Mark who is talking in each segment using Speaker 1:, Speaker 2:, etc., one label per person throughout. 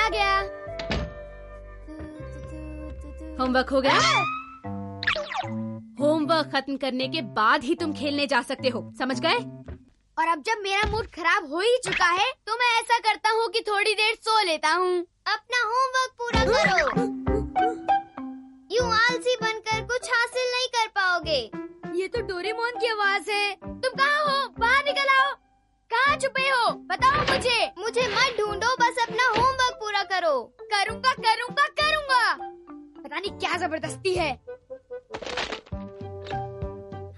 Speaker 1: आ गया।
Speaker 2: होमवर्क हो गया? होमवर्क खत्म करने के बाद ही तुम खेलने जा सकते हो, समझ गए?
Speaker 1: और अब जब मेरा मूड खराब हो ही चुका है तो मैं ऐसा करता हूँ कि थोड़ी देर सो लेता हूँ। अपना होमवर्क पूरा करो। यूं आलसी बनकर कुछ हासिल नहीं कर पाओगे। ये तो डोरेमोन की आवाज है। तुम कहाँ हो? बाहर निकल आओ। कहाँ छुपे हो? बताओ मुझे। मुझे मत ढूंढो, बस अपना होमवर्क पूरा करो। करूँगा करूँगा करूँगा। पता नहीं क्या जबरदस्ती है।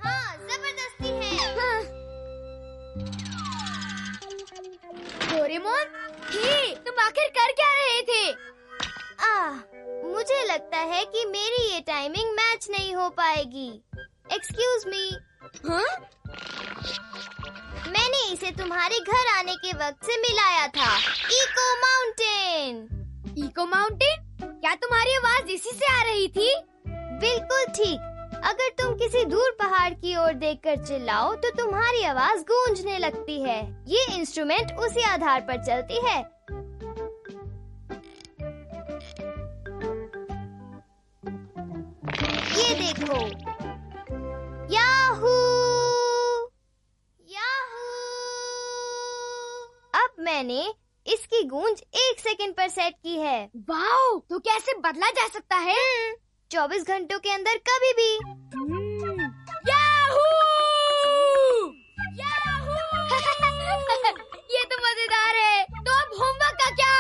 Speaker 1: हाँ, जबरदस्ती है। हाँ। डोरेमोन, हे, तुम आखिर कर क्या रहे थे? मुझे लगता है कि मेरी ये टाइमिंग मैच नहीं हो पाएगी। Excuse me. हाँ? मैंने इसे तुम्हारे घर आने के वक्त से मिलाया था। Echo mountain. Echo mountain? क्या तुम्हारी आवाज इसी से आ रही थी? बिल्कुल ठीक। अगर तुम किसी दूर पहाड़ की ओर देखकर चिल्लाओ तो तुम्हारी आवाज गूंजने लगती है। ये इंस्ट्रूमेंट उसी आधार पर चलती है। ये देखो। याहू! याहू! अब मैंने इसकी गूंज 1 सेकंड पर सेट की है। वाओ! तो कैसे बदला जा सकता है? 24 घंटों के अंदर कभी भी। याहू! याहू! ये तो मजेदार है। तो अब होमवर्क का क्या?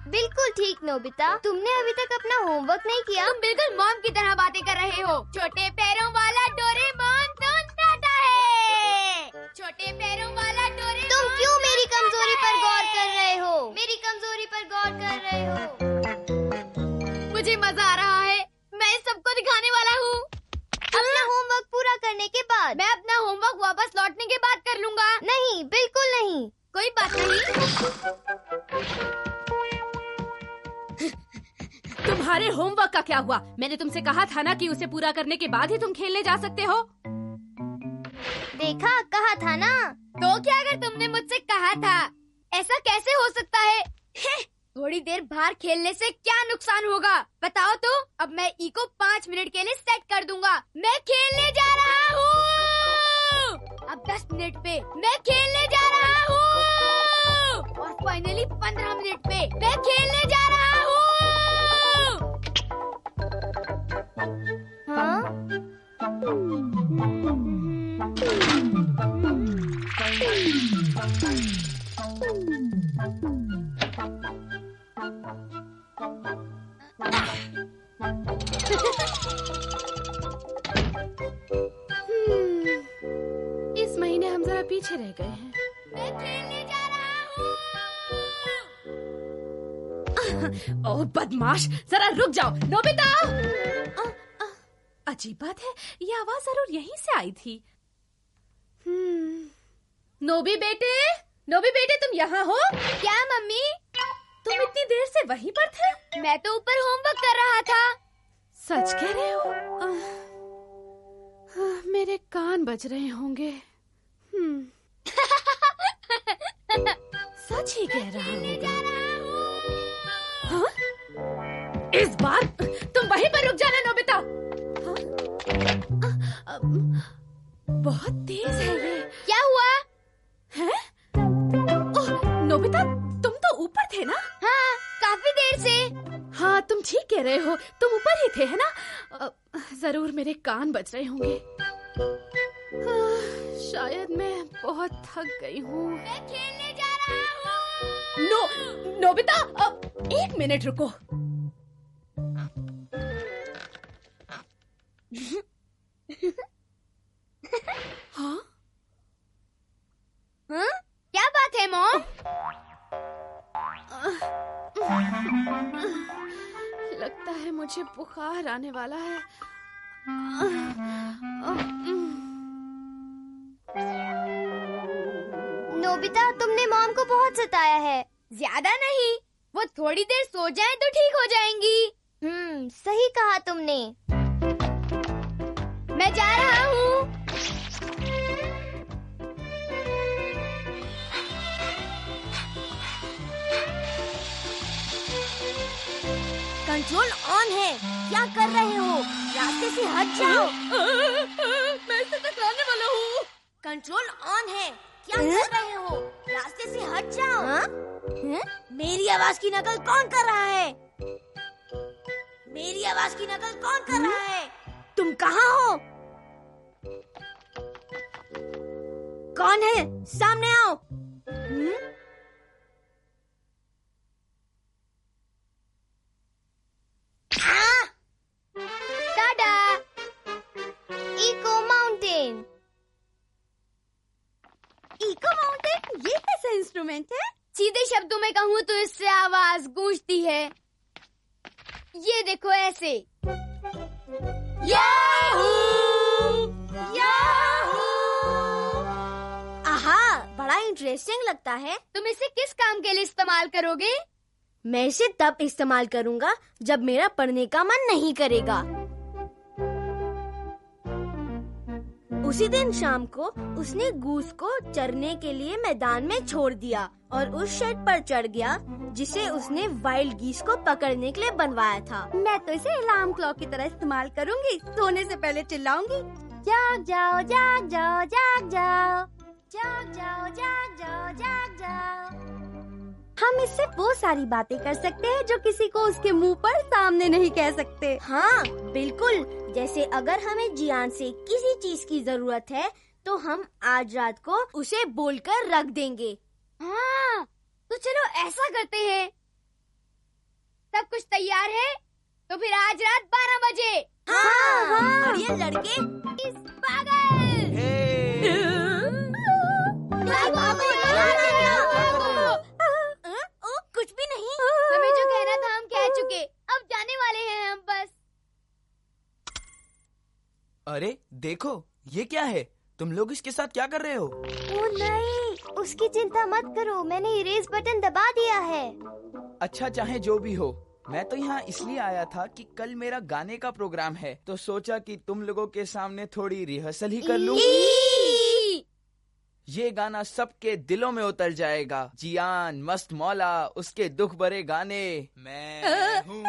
Speaker 1: बिल्कुल ठीक नोबिता, तुमने अभी तक अपना होमवर्क नहीं किया। तुम बिल्कुल मॉम की तरह बातें कर रहे हो। छोटे पैरों वाला डोरेमोन तो नाटा है। छोटे पैरों वाला डोरेमोन। तुम क्यों मेरी कमजोरी पर गौर कर रहे हो? मेरी कमजोरी पर गौर कर रहे हो। मुझे मजा आ रहा है। मैं सबको दिखाने वाला हूँ। अपना होमवर्क पूरा करने के बाद। मैं अपना होमवर्क वापस लौटने के बाद कर लूँगा। नहीं, बिल्कुल नहीं। कोई बात नहीं।
Speaker 2: तुम्हारे होमवर्क का क्या हुआ? मैंने तुमसे कहा था ना कि उसे पूरा करने के बाद ही तुम खेलने जा सकते हो।
Speaker 1: देखा, कहा था ना। तो क्या अगर तुमने मुझसे कहा था? ऐसा कैसे हो सकता है? थोड़ी देर बाहर खेलने से क्या नुकसान होगा? बताओ तो। अब मैं इको 5 मिनट के लिए सेट कर दूंगा। मैं खेलने जा रहा हूँ। अब 10 मिनट पे मैं खेलने जा रहा हूँ। और फाइनली 15 मिनट पे मैं खेलने जा रहा हूँ। हाँ?
Speaker 2: इस महीने हम जरा पीछे रह गए हैं।
Speaker 1: मैं खेलने जा रहा हूँ।
Speaker 2: ओह बदमाश, जरा रुक जाओ। नोबिता! अजीब बात है, ये आवाज जरूर यहीं से आई थी। नोबी बेटे तुम यहाँ हो?
Speaker 1: क्या मम्मी?
Speaker 2: तुम इतनी देर से वहीं पर थे?
Speaker 1: मैं तो ऊपर होमवर्क कर रहा था।
Speaker 2: सच कह रहे हो? मेरे कान बज रहे होंगे। सच ही कह रहा होगा। हाँ? इस बार तुम वहीं पर रुक जाना नोबिता। हाँ? बहुत तेज है ये।
Speaker 1: क्या हुआ?
Speaker 2: है? ओह, नोबिता तुम तो ऊपर थे ना?
Speaker 1: हाँ, काफी देर से।
Speaker 2: हाँ, तुम ठीक कह रहे हो, तुम ऊपर ही थे, है ना? जरूर मेरे कान बज रहे होंगे। शायद मैं बहुत थक गई हूँ।
Speaker 1: मैं खेलने जा रहा हूँ।
Speaker 2: नोबिता, 1 मिनट रुको। हाँ?
Speaker 1: हाँ? क्या बात है मॉम?
Speaker 2: लगता है मुझे बुखार आने वाला है।
Speaker 1: नोबिता, तुमने मॉम को बहुत सताया है। ज्यादा नहीं, वो थोड़ी देर सो जाएं तो ठीक हो जाएंगी। सही कहा तुमने। मैं जा रहा हूँ।
Speaker 3: कंट्रोल ऑन है, क्या कर रहे हो? रास्ते से हट जाओ।
Speaker 2: मैं इसे टकराने वाला हूँ।
Speaker 3: कंट्रोल ऑन है, क्या कर रहे हो? रास्ते से हट जाओ। मेरी आवाज की नकल कौन कर रहा है? मेरी आवाज की नकल कौन कर रहा है? तुम कहाँ हो? कौन है? सामने आओ।
Speaker 1: टाटा। Echo mountain.
Speaker 2: इको माउंटेन, ये कैसा इंस्ट्रूमेंट है?
Speaker 1: सीधे शब्दों में कहूँ तो इससे आवाज गूंजती है। ये देखो ऐसे।
Speaker 3: याहू! याहू! आहा, बड़ा इंटरेस्टिंग लगता है।
Speaker 1: तुम इसे किस काम के लिए इस्तेमाल करोगे?
Speaker 3: मैं इसे तब इस्तेमाल करूंगा जब मेरा पढ़ने का मन नहीं करेगा। उसी दिन शाम को उसने गूस को चरने के लिए मैदान में छोड़ दिया और उस शेड पर चढ़ गया जिसे उसने वाइल्ड गीस को पकड़ने के लिए बनवाया था।
Speaker 2: मैं तो इसे अलार्म क्लॉक की तरह इस्तेमाल करूंगी। सोने से पहले चिल्लाऊंगी,
Speaker 1: जाग जाओ, जाग जाओ, जाग जाओ, जाग जाओ, जाग जाओ, जाग जाओ।
Speaker 2: हम इससे वो सारी बातें कर सकते हैं जो किसी को उसके मुंह पर सामने नहीं कह सकते।
Speaker 3: हाँ बिल्कुल, जैसे अगर हमें जियान से किसी चीज की जरूरत है तो हम आज रात को उसे बोलकर रख देंगे।
Speaker 1: हाँ, तो चलो ऐसा करते हैं। सब कुछ तैयार है? तो फिर आज रात 12 बजे।
Speaker 3: हाँ। और ये लड़के
Speaker 1: इस पागल।
Speaker 3: कुछ भी नहीं।
Speaker 1: हमें जो कहना था हम कह चुके, अब जाने वाले हैं हम बस।
Speaker 4: अरे देखो, ये क्या है? तुम लोग इसके साथ क्या कर रहे हो?
Speaker 1: ओ नहीं, उसकी चिंता मत करो, मैंने इरेज बटन दबा दिया है।
Speaker 4: अच्छा, चाहे जो भी हो, मैं तो यहाँ इसलिए आया था कि कल मेरा गाने का प्रोग्राम है, तो सोचा कि तुम लोगों के सामने थोड़ी रिहर्सल ही कर लूं। ये गाना सबके दिलों में उतर जाएगा। जियान, मस्त मौला, उसके दुख भरे गाने। मैं हूँ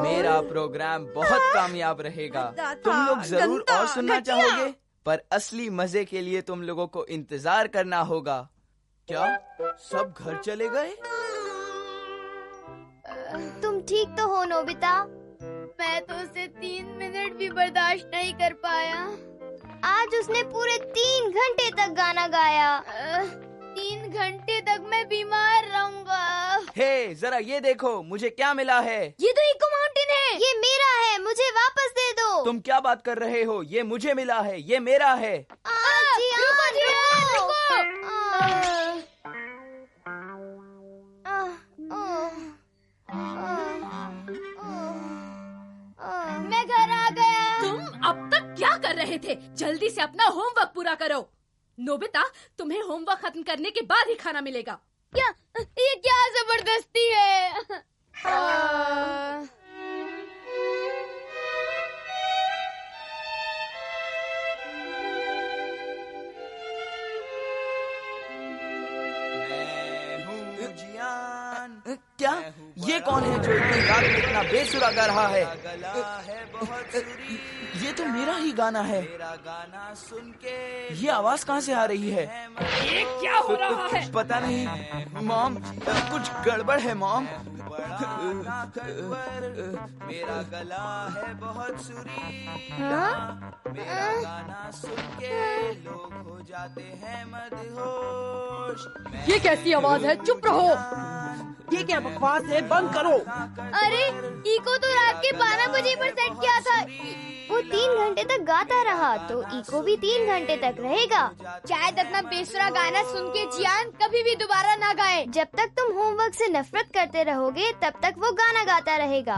Speaker 4: मेरा प्रोग्राम बहुत कामयाब रहेगा। तुम लोग जरूर और सुनना चाहोगे, पर असली मजे के लिए तुम लोगों को इंतजार करना होगा। क्या सब घर चले गए?
Speaker 1: तुम ठीक तो हो नोबिता? मैं तो उसे 3 मिनट भी बर्दाश्त नहीं कर पाया। आज उसने पूरे 3 घंटे तक गाना गाया। 3 घंटे तक मैं बीमार रहूंगा।
Speaker 4: हे, जरा ये देखो, मुझे क्या मिला है।
Speaker 1: ये तो इको माउंटेन है। ये मेरा है, मुझे वापस दे दो।
Speaker 4: तुम क्या बात कर रहे हो? ये मुझे मिला है, ये मेरा है।
Speaker 1: रुको। मैं घर आ गया।
Speaker 2: तुम अब तक क्या कर रहे थे? जल्दी से अपना होमवर्क पूरा करो। नोबिता, तुम्हें होमवर्क खत्म करने के बाद ही खाना मिलेगा।
Speaker 1: ये क्या जबरदस्ती है?
Speaker 4: क्या? ये कौन है जो इतनी रात में इतना बेसुरा गा रहा है? ये तो मेरा ही गाना है। ये आवाज कहाँ से आ रही है?
Speaker 2: ये क्या हो रहा है?
Speaker 4: पता नहीं मॉम, कुछ गड़बड़ है मॉम। मेरा गला है बहुत सुरीला, मेरा गाना सुन के लोग हो जाते हैं मदहोश।
Speaker 2: ये कैसी आवाज है? चुप रहो।
Speaker 5: ये क्या बकवास है? बंद करो।
Speaker 1: अरे, इको तो रात के 12 बजे पर सेट किया था। वो 3 घंटे तक गाता रहा, तो इको भी 3 घंटे तक रहेगा। शायद अपना बेसुरा गाना सुन के जियान कभी भी दोबारा ना गाए। जब तक तुम होमवर्क से नफरत करते रहोगे, तब तक वो गाना गाता रहेगा।